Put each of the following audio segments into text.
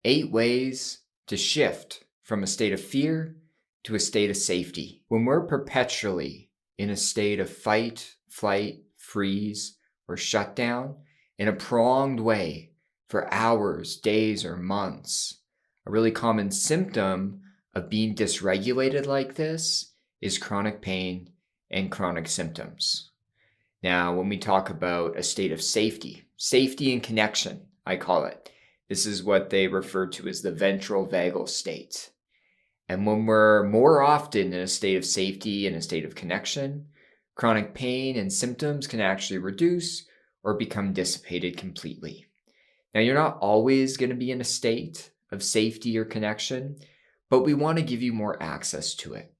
8 ways to shift from a state of fear to a state of safety. When we're perpetually in a state of fight, flight, freeze, or shutdown in a prolonged way for hours, days, or months, a really common symptom of being dysregulated like this is chronic pain and chronic symptoms. Now, when we talk about a state of safety and connection, I call it. This is what they refer to as the ventral vagal state. And when we're more often in a state of safety and a state of connection, chronic pain and symptoms can actually reduce or become dissipated completely. Now, you're not always going to be in a state of safety or connection, but we want to give you more access to it.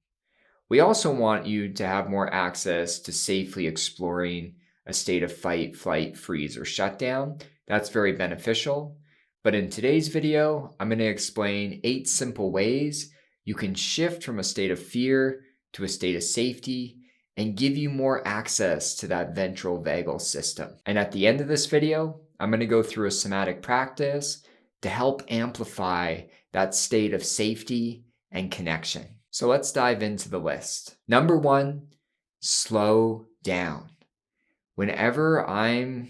We also want you to have more access to safely exploring a state of fight, flight, freeze, or shutdown. That's very beneficial. But in today's video, I'm going to explain 8 simple ways you can shift from a state of fear to a state of safety and give you more access to that ventral vagal system. And at the end of this video, I'm going to go through a somatic practice to help amplify that state of safety and connection. So let's dive into the list. Number 1, slow down. Whenever I'm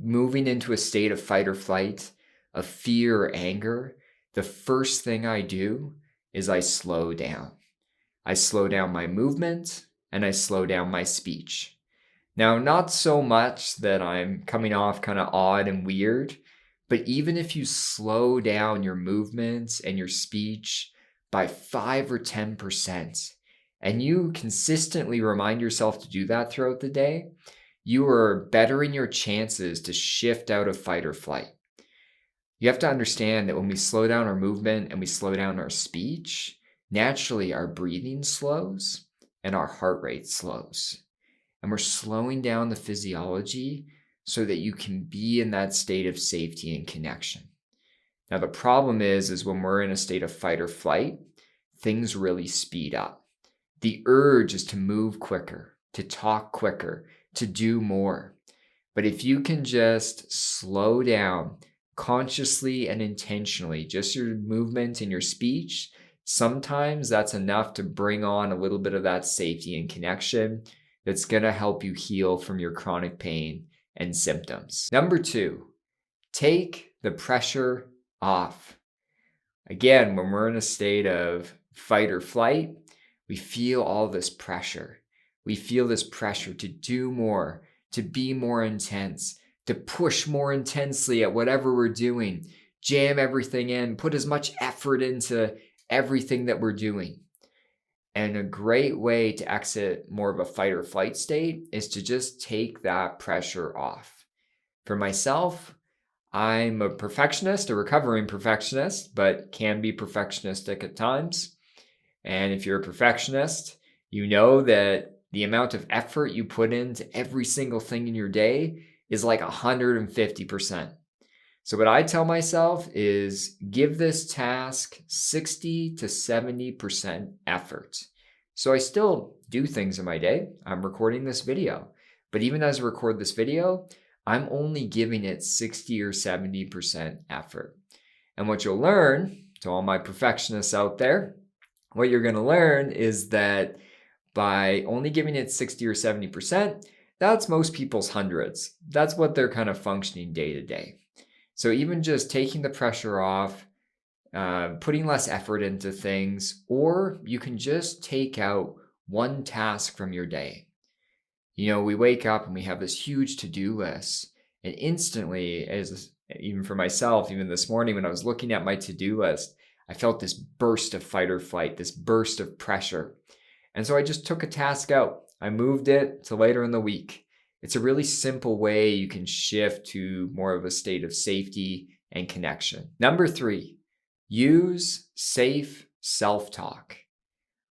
moving into a state of fight or flight, of fear or anger, the first thing I do is I slow down. I slow down my movement and I slow down my speech. Now, not so much that I'm coming off kind of odd and weird, but even if you slow down your movements and your speech by 5 or 10%, and you consistently remind yourself to do that throughout the day, you are bettering your chances to shift out of fight or flight. You have to understand that when we slow down our movement and we slow down our speech, naturally our breathing slows and our heart rate slows. And we're slowing down the physiology so that you can be in that state of safety and connection. Now, the problem is when we're in a state of fight or flight, things really speed up. The urge is to move quicker, to talk quicker, to do more. But if you can just slow down consciously and intentionally, just your movement and your speech, sometimes that's enough to bring on a little bit of that safety and connection that's going to help you heal from your chronic pain and symptoms. Number 2, take the pressure off. Again, when we're in a state of fight or flight, we feel all this pressure. We feel this pressure to do more, to be more intense, to push more intensely at whatever we're doing, jam everything in, put as much effort into everything that we're doing. And a great way to exit more of a fight or flight state is to just take that pressure off. For myself, I'm a perfectionist, a recovering perfectionist, but can be perfectionistic at times. And if you're a perfectionist, you know that the amount of effort you put into every single thing in your day is like 150%. So what I tell myself is give this task 60 to 70% effort. So I still do things in my day. I'm recording this video, but even as I record this video, I'm only giving it 60 or 70% effort. And what you'll learn, to all my perfectionists out there, what you're going to learn is that by only giving it 60 or 70%, that's most people's hundreds. That's what they're kind of functioning day to day. So even just taking the pressure off, putting less effort into things, or you can just take out one task from your day. You know, we wake up and we have this huge to-do list, and instantly, even for myself, even this morning when I was looking at my to-do list, I felt this burst of fight or flight, this burst of pressure. And so I just took a task out. I moved it to later in the week. It's a really simple way you can shift to more of a state of safety and connection. Number 3, use safe self-talk.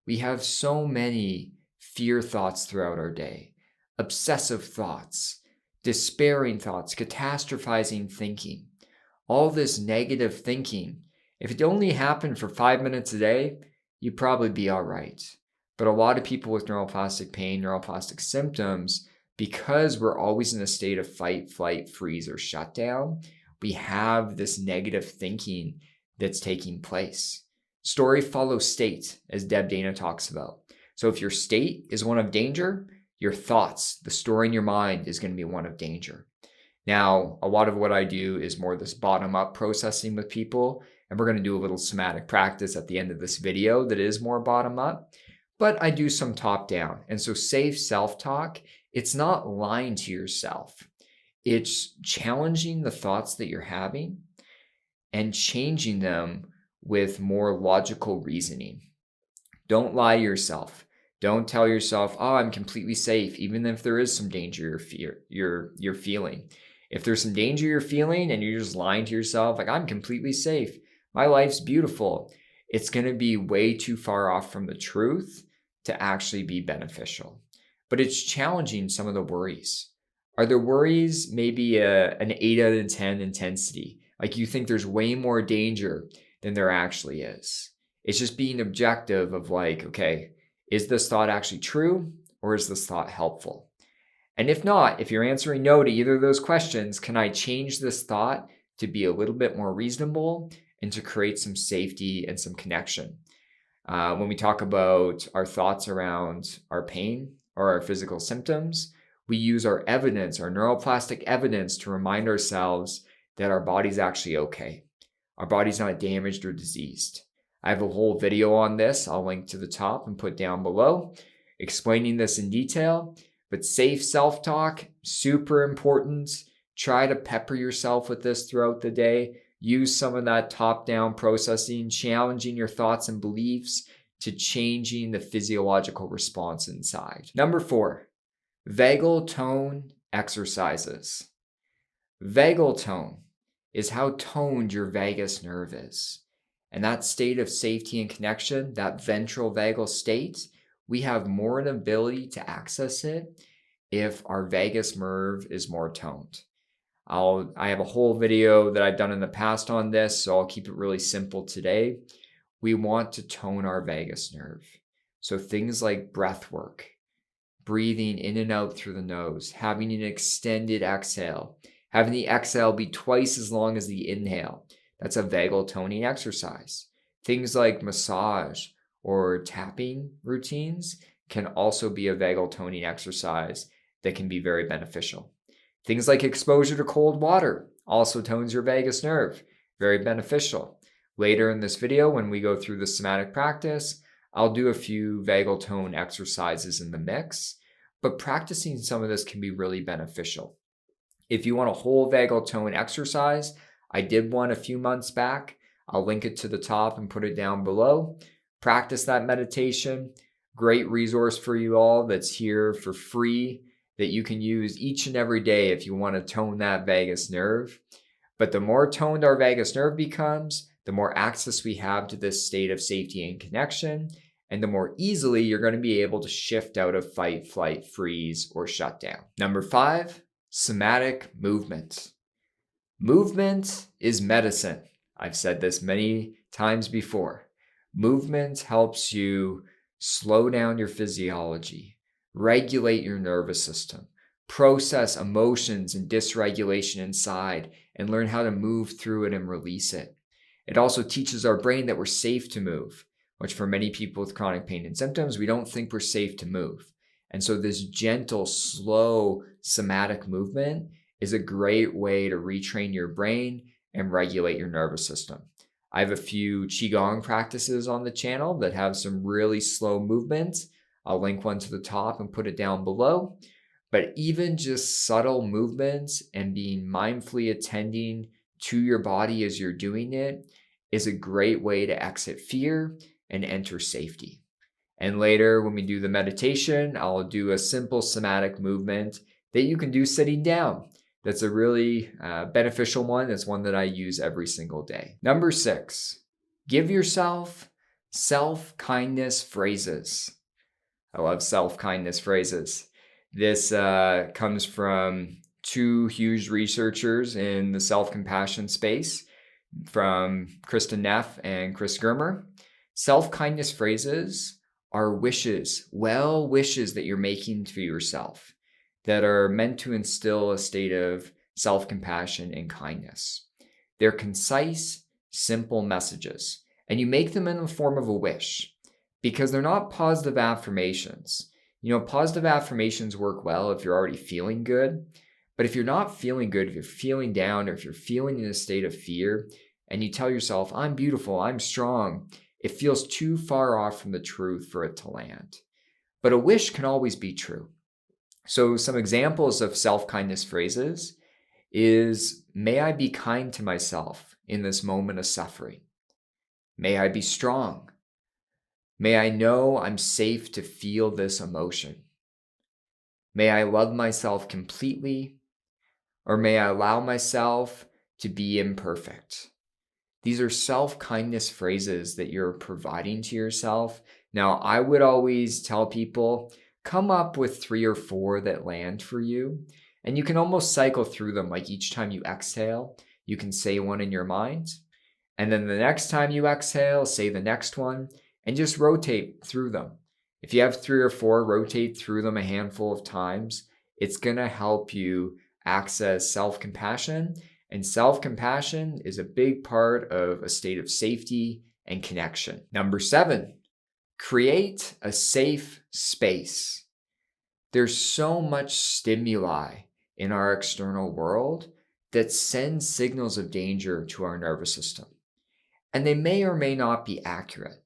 We have so many fear thoughts throughout our day, obsessive thoughts, despairing thoughts, catastrophizing thinking, all this negative thinking. If it only happened for 5 minutes a day, you'd probably be all right. But a lot of people with neuroplastic pain, neuroplastic symptoms, because we're always in a state of fight, flight, freeze, or shutdown, we have this negative thinking that's taking place. Story follows state, as Deb Dana talks about. So if your state is one of danger, your thoughts, the story in your mind is going to be one of danger. Now, a lot of what I do is more this bottom-up processing with people, and we're going to do a little somatic practice at the end of this video that is more bottom-up, but I do some top-down. And so safe self-talk, it's not lying to yourself. It's challenging the thoughts that you're having and changing them with more logical reasoning. Don't lie to yourself. Don't tell yourself, oh, I'm completely safe, even if there is some danger you're feeling. If there's some danger you're feeling and you're just lying to yourself, like, I'm completely safe, my life's beautiful, it's going to be way too far off from the truth to actually be beneficial. But it's challenging some of the worries. Are the worries maybe an 8 out of 10 intensity? Like, you think there's way more danger than there actually is. It's just being objective of like, okay, is this thought actually true, or is this thought helpful? And if not, if you're answering no to either of those questions, can I change this thought to be a little bit more reasonable and to create some safety and some connection? When we talk about our thoughts around our pain or our physical symptoms, we use our evidence, our neuroplastic evidence, to remind ourselves that our body's actually okay. Our body's not damaged or diseased. I have a whole video on this. I'll link to the top and put down below, explaining this in detail. But safe self-talk, super important. Try to pepper yourself with this throughout the day. Use some of that top-down processing, challenging your thoughts and beliefs to changing the physiological response inside. Number 4, vagal tone exercises. Vagal tone is how toned your vagus nerve is. And that state of safety and connection, that ventral vagal state, we have more an ability to access it if our vagus nerve is more toned. I have a whole video that I've done in the past on this, so I'll keep it really simple today. We want to tone our vagus nerve. So things like breath work, breathing in and out through the nose, having an extended exhale, having the exhale be twice as long as the inhale. That's a vagal toning exercise. Things like massage or tapping routines can also be a vagal toning exercise that can be very beneficial. Things like exposure to cold water also tones your vagus nerve, very beneficial. Later in this video, when we go through the somatic practice, I'll do a few vagal tone exercises in the mix, but practicing some of this can be really beneficial. If you want a whole vagal tone exercise, I did one a few months back. I'll link it to the top and put it down below. Practice that meditation. Great resource for you all that's here for free that you can use each and every day if you want to tone that vagus nerve. But the more toned our vagus nerve becomes, the more access we have to this state of safety and connection, and the more easily you're going to be able to shift out of fight, flight, freeze, or shutdown. Number 5, somatic movement. Movement is medicine. I've said this many times before. Movement helps you slow down your physiology, regulate your nervous system, process emotions and dysregulation inside, and learn how to move through it and release it. It also teaches our brain that we're safe to move, which for many people with chronic pain and symptoms, we don't think we're safe to move. And so this gentle, slow somatic movement is a great way to retrain your brain and regulate your nervous system. I have a few Qigong practices on the channel that have some really slow movements. I'll link one to the top and put it down below. But even just subtle movements and being mindfully attending to your body as you're doing it is a great way to exit fear and enter safety. And later, when we do the meditation, I'll do a simple somatic movement that you can do sitting down. That's a really beneficial one. It's one that I use every single day. Number 6, give yourself self-kindness phrases. I love self-kindness phrases. This comes from 2 huge researchers in the self-compassion space, from Kristen Neff and Chris Germer. Self-kindness phrases are wishes, well wishes that you're making for yourself, that are meant to instill a state of self-compassion and kindness. They're concise, simple messages, and you make them in the form of a wish, because they're not positive affirmations. Positive affirmations work well if you're already feeling good, but if you're not feeling good, if you're feeling down, or if you're feeling in a state of fear, and you tell yourself, I'm beautiful, I'm strong, it feels too far off from the truth for it to land. But a wish can always be true. So some examples of self-kindness phrases is, may I be kind to myself in this moment of suffering. May I be strong. May I know I'm safe to feel this emotion. May I love myself completely, or may I allow myself to be imperfect. These are self-kindness phrases that you're providing to yourself. Now, I would always tell people, come up with 3 or 4 that land for you. And you can almost cycle through them. Like each time you exhale, you can say one in your mind. And then the next time you exhale, say the next one, and just rotate through them. If you have 3 or 4, rotate through them a handful of times. It's going to help you access self-compassion. And self-compassion is a big part of a state of safety and connection. Number 7, create a safe space. There's so much stimuli in our external world that sends signals of danger to our nervous system. And they may or may not be accurate.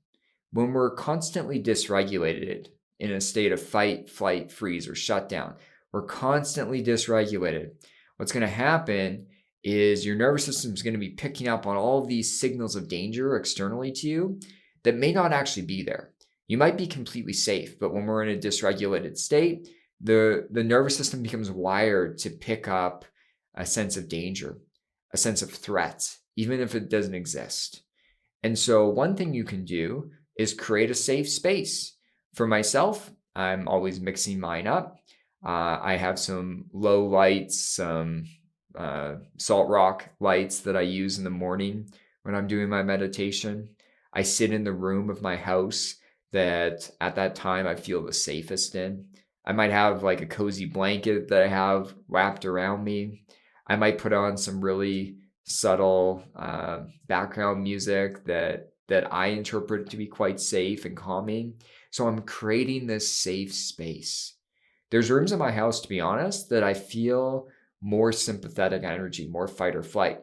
When we're constantly dysregulated in a state of fight, flight, freeze, or shutdown, we're constantly dysregulated. What's going to happen is your nervous system is going to be picking up on all of these signals of danger externally to you that may not actually be there. You might be completely safe, but when we're in a dysregulated state, the nervous system becomes wired to pick up a sense of danger, a sense of threat, even if it doesn't exist. And so one thing you can do is create a safe space. For myself, I'm always mixing mine up. I have some low lights, some salt rock lights that I use in the morning when I'm doing my meditation. I sit in the room of my house that at that time I feel the safest in. I might have like a cozy blanket that I have wrapped around me. I might put on some really subtle background music that I interpret to be quite safe and calming. So I'm creating this safe space. There's rooms in my house, to be honest, that I feel more sympathetic energy, more fight or flight.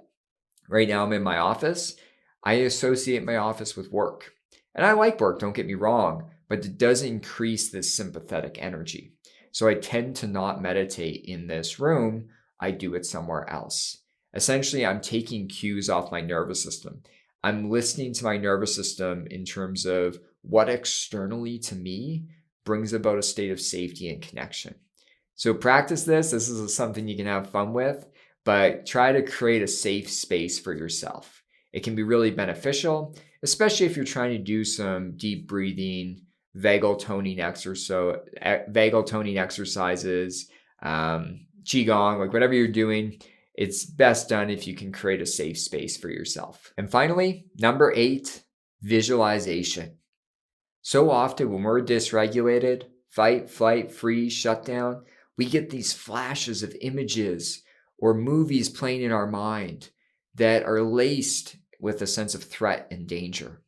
Right now I'm in my office. I associate my office with work. And I like work, don't get me wrong, but it does increase this sympathetic energy. So I tend to not meditate in this room. I do it somewhere else. Essentially, I'm taking cues off my nervous system. I'm listening to my nervous system in terms of what externally to me brings about a state of safety and connection. So practice this. This is something you can have fun with, but try to create a safe space for yourself. It can be really beneficial, especially if you're trying to do some deep breathing, vagal toning exercises, qigong, like whatever you're doing. It's best done if you can create a safe space for yourself. And finally, number 8, visualization. So often when we're dysregulated, fight, flight, freeze, shutdown, we get these flashes of images or movies playing in our mind that are laced with a sense of threat and danger.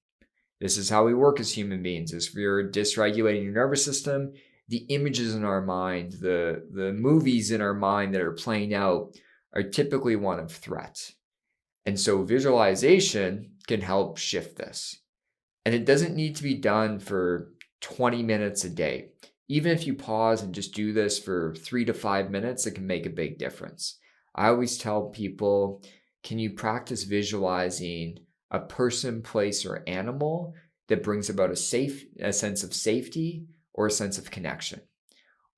This is how we work as human beings. If you're dysregulating your nervous system, the images in our mind, the movies in our mind that are playing out are typically one of threat. And so visualization can help shift this. And it doesn't need to be done for 20 minutes a day. Even if you pause and just do this for 3 to 5 minutes, it can make a big difference. I always tell people, can you practice visualizing a person, place, or animal that brings about a sense of safety or a sense of connection?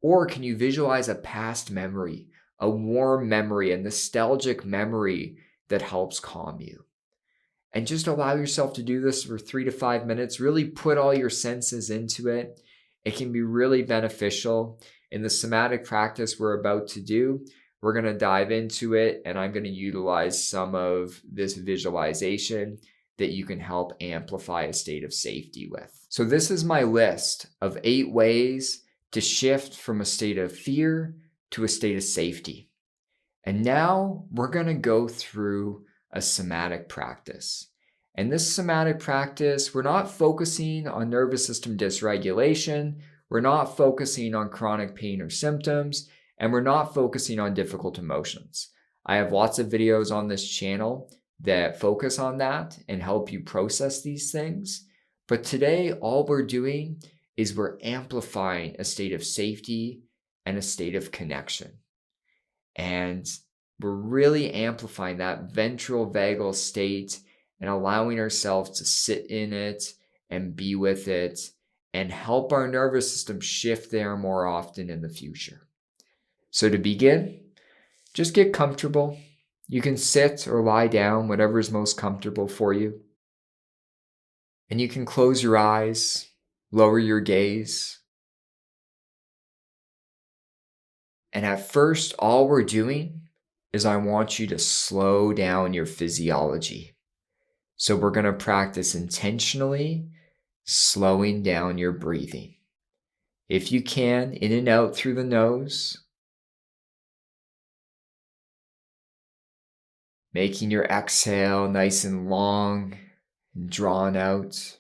Or can you visualize a past memory, a warm memory, a nostalgic memory that helps calm you? And just allow yourself to do this for 3 to 5 minutes. Really put all your senses into it. It can be really beneficial. In the somatic practice we're about to do, we're going to dive into it, and I'm going to utilize some of this visualization that you can help amplify a state of safety with. So this is my list of 8 ways to shift from a state of fear to a state of safety. And now we're going to go through a somatic practice. And this somatic practice, we're not focusing on nervous system dysregulation, we're not focusing on chronic pain or symptoms, and we're not focusing on difficult emotions. I have lots of videos on this channel that focus on that and help you process these things. But today, all we're doing is we're amplifying a state of safety and a state of connection. And we're really amplifying that ventral vagal state and allowing ourselves to sit in it and be with it and help our nervous system shift there more often in the future. So to begin, just get comfortable. You can sit or lie down, whatever is most comfortable for you. And you can close your eyes, lower your gaze. And at first, all we're doing is I want you to slow down your physiology. So we're going to practice intentionally slowing down your breathing. If you can, in and out through the nose, making your exhale nice and long and drawn out.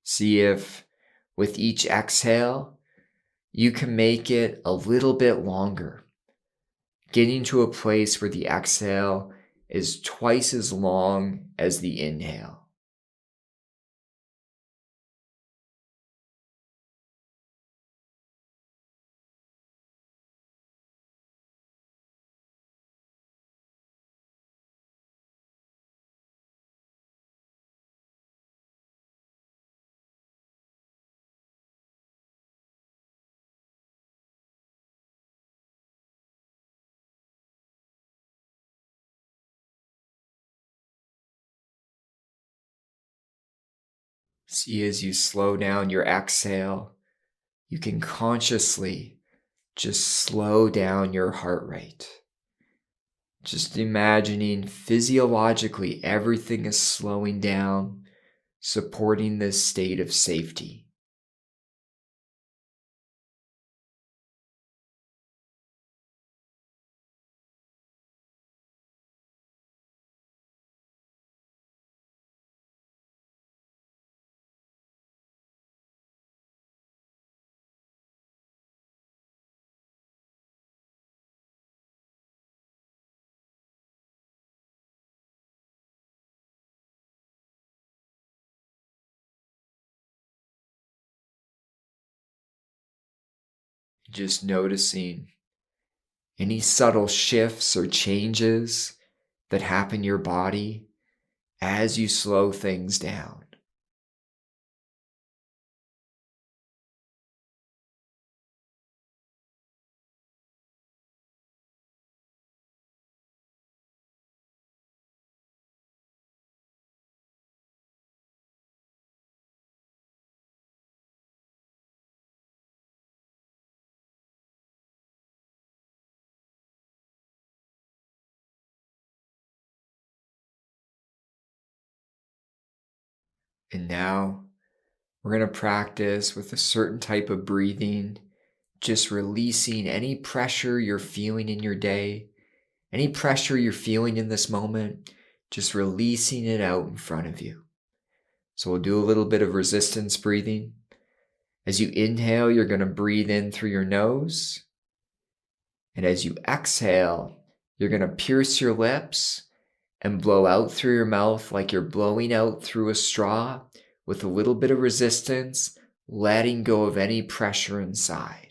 See if with each exhale, you can make it a little bit longer, getting to a place where the exhale is twice as long as the inhale. See as you slow down your exhale, you can consciously just slow down your heart rate. Just imagining physiologically everything is slowing down, supporting this state of safety. Just noticing any subtle shifts or changes that happen in your body as you slow things down. And now we're going to practice with a certain type of breathing, just releasing any pressure you're feeling in your day, any pressure you're feeling in this moment, just releasing it out in front of you. So we'll do a little bit of resistance breathing. As you inhale, you're going to breathe in through your nose. And as you exhale, you're going to pierce your lips and blow out through your mouth like you're blowing out through a straw with a little bit of resistance, letting go of any pressure inside.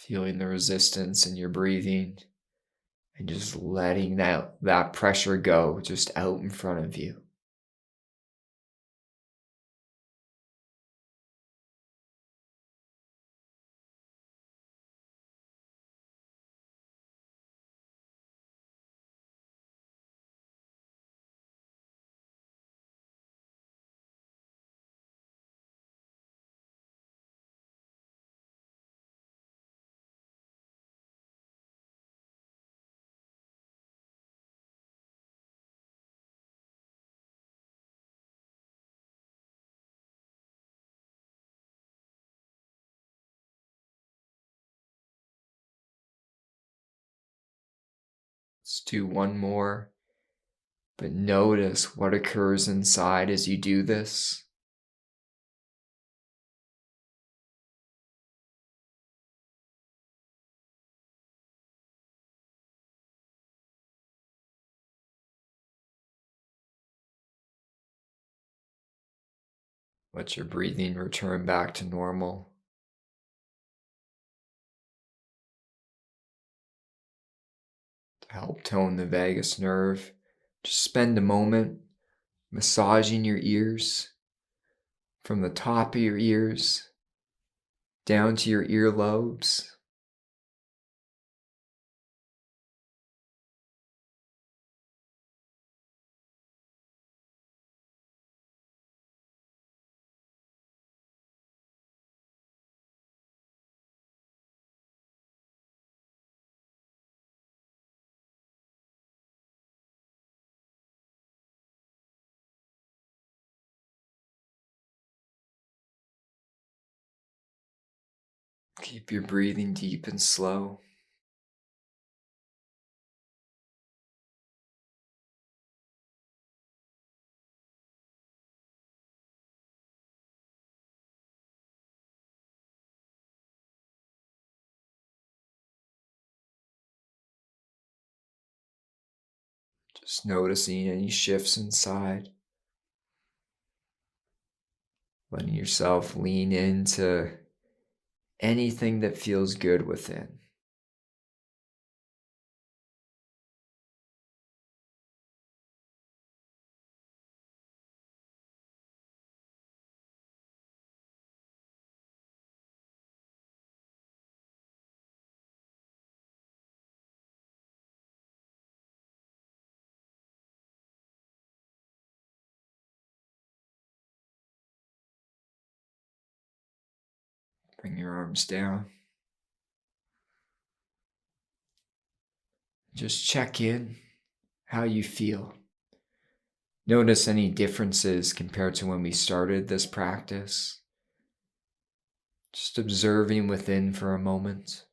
Feeling the resistance in your breathing and just letting that pressure go just out in front of you. Let's do one more, but notice what occurs inside as you do this. Let your breathing return back to normal. To help tone the vagus nerve, just spend a moment massaging your ears from the top of your ears down to your earlobes. Keep your breathing deep and slow. Just noticing any shifts inside. Letting yourself lean into anything that feels good within. Bring your arms down. Just check in how you feel. Notice any differences compared to when we started this practice. Just observing within for a moment.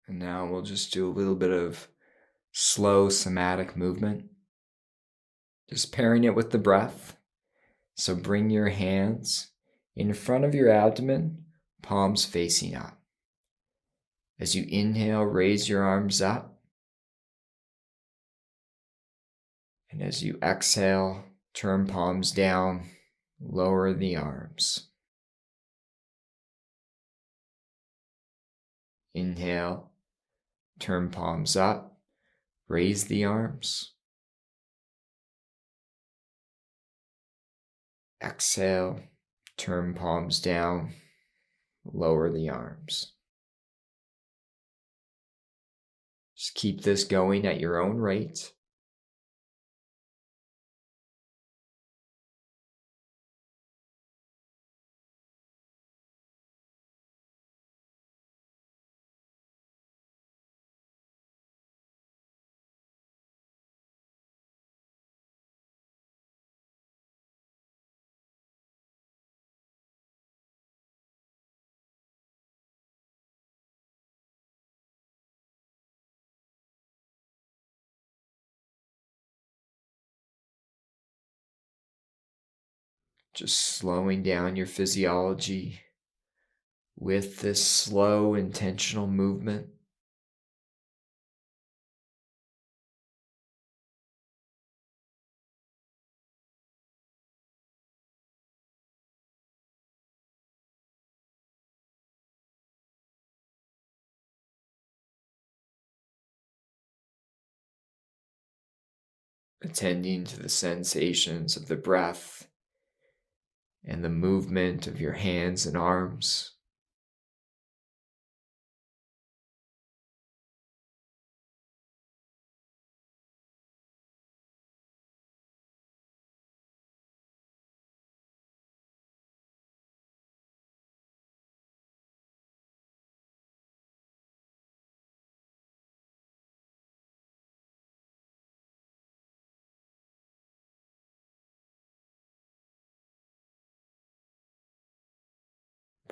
And now we'll just do a little bit of slow somatic movement. Just pairing it with the breath. So bring your hands in front of your abdomen, palms facing up. As you inhale, raise your arms up. And as you exhale, turn palms down, lower the arms. Inhale, turn palms up, raise the arms. Exhale, turn palms down, lower the arms. Just keep this going at your own rate. Just slowing down your physiology with this slow, intentional movement. Attending to the sensations of the breath and the movement of your hands and arms.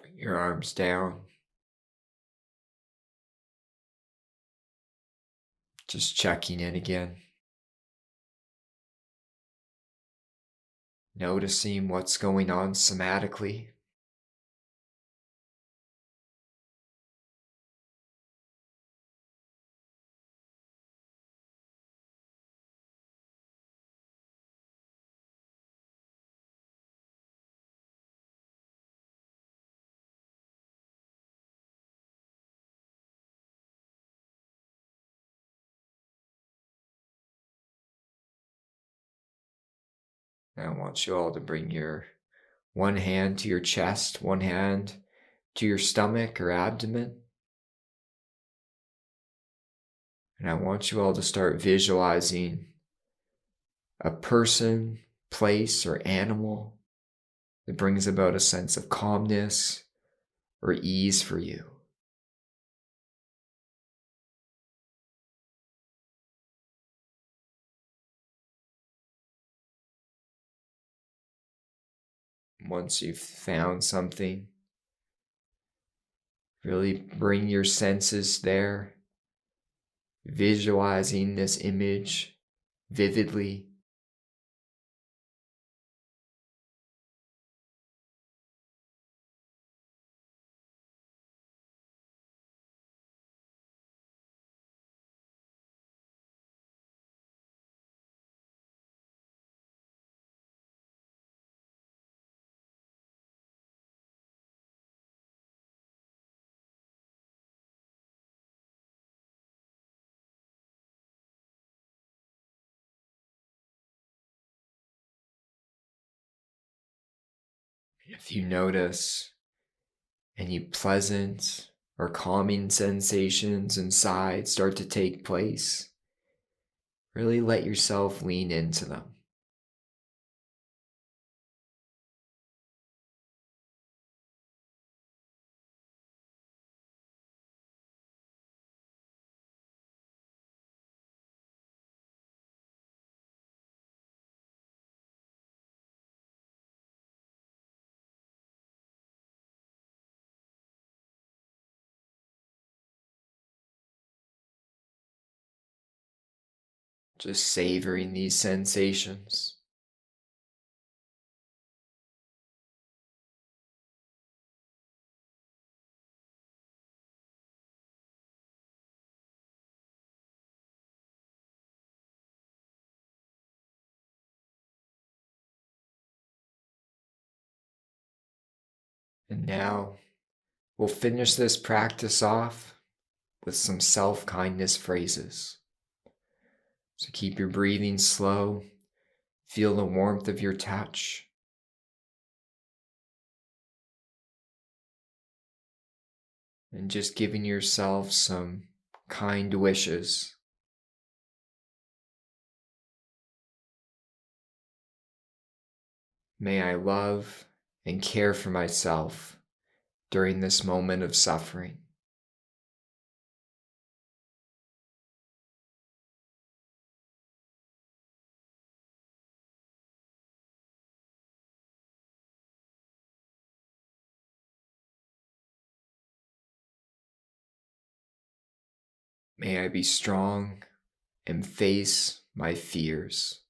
Bring your arms down. Just checking in again. Noticing what's going on somatically. I want you all to bring your one hand to your chest, one hand to your stomach or abdomen. And I want you all to start visualizing a person, place, or animal that brings about a sense of calmness or ease for you. Once you've found something, really bring your senses there, visualizing this image vividly. If you notice any pleasant or calming sensations inside start to take place, really let yourself lean into them. Just savoring these sensations. And now we'll finish this practice off with some self-kindness phrases. So keep your breathing slow, feel the warmth of your touch. And just giving yourself some kind wishes. May I love and care for myself during this moment of suffering. May I be strong and face my fears.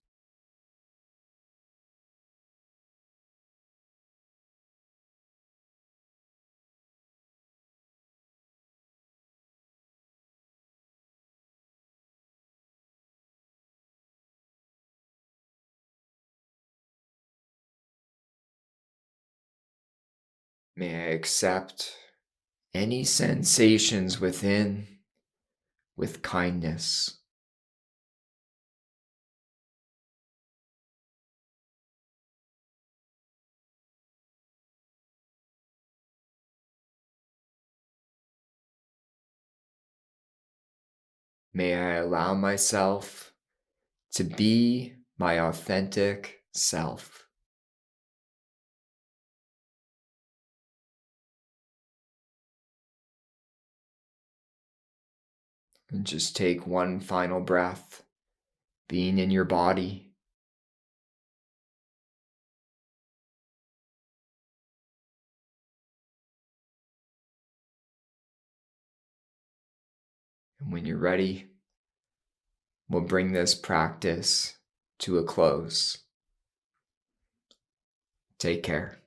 May I accept any sensations within with kindness. May I allow myself to be my authentic self. And just take one final breath, being in your body. And when you're ready, we'll bring this practice to a close. Take care.